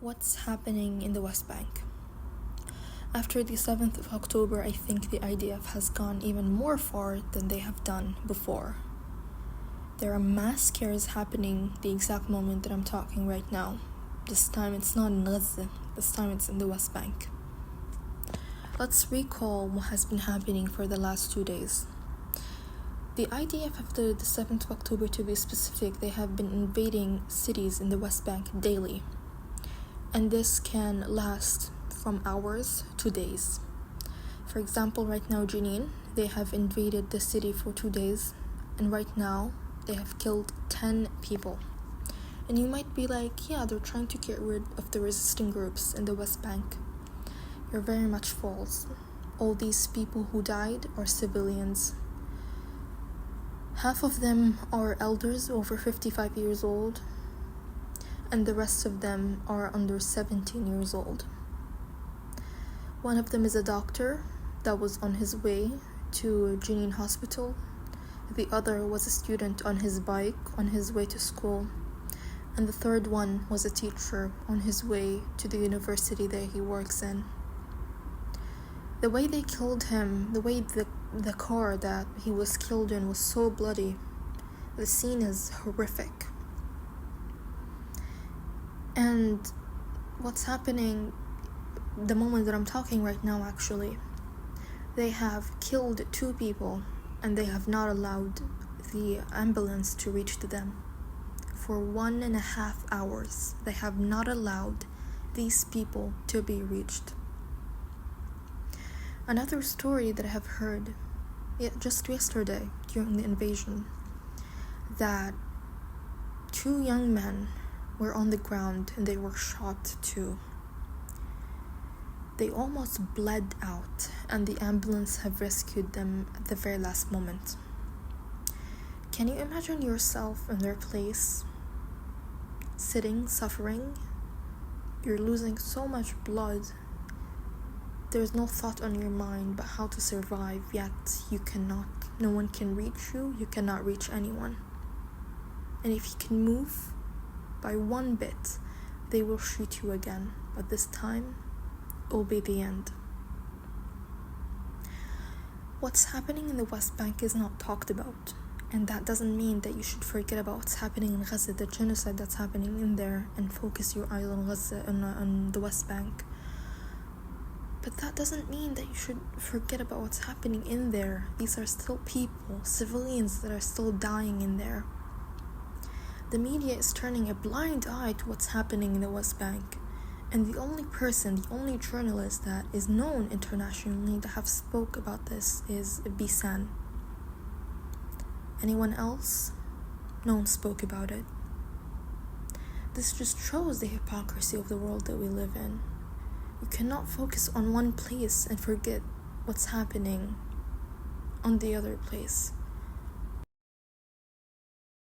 What's happening in the West Bank? After the 7th of October, I think the IDF has gone even more far than they have done before. There are massacres happening the exact moment that I'm talking right now. This time it's not in Gaza, this time it's in the West Bank. Let's recall what has been happening for the last 2 days. The IDF, after the 7th of October to be specific, they have been invading cities in the West Bank daily. And this can last from hours to days. For example, right now, Jenin, they have invaded the city for 2 days, and right now, they have killed 10 people. And you might be like, yeah, they're trying to get rid of the resisting groups in the West Bank. You're very much false. All these people who died are civilians. Half of them are elders over 55 years old, and the rest of them are under 17 years old. One of them is a doctor that was on his way to Jenin Hospital. The other was a student on his bike on his way to school. And the third one was a teacher on his way to the university that he works in. The way they killed him, the way the car that he was killed in was so bloody. The scene is horrific. And what's happening the moment that I'm talking right now, actually, they have killed 2 people and they have not allowed the ambulance to reach to them. For 1.5 hours, they have not allowed these people to be reached. Another story that I have heard just yesterday during the invasion, that 2 young men were on the ground and they were shot too. They almost bled out and the ambulance have rescued them at the very last moment. Can you imagine yourself in their place, sitting, suffering? You're losing so much blood. There's no thought on your mind but how to survive, yet you cannot. No one can reach you, you cannot reach anyone. And if you can move by 1 bit, they will shoot you again, but this time it will be the end. What's happening in the West Bank is not talked about, and that doesn't mean that you should forget about what's happening in Gaza, the genocide that's happening in there, and focus your eyes on Gaza and on the West Bank. But that doesn't mean that you should forget about what's happening in there. These are still people, civilians that are still dying in there. The media is turning a blind eye to what's happening in the West Bank. And the only person, the only journalist that is known internationally that have spoke about this is Bisan. Anyone else? No one spoke about it. This just shows the hypocrisy of the world that we live in. You cannot focus on one place and forget what's happening on the other place.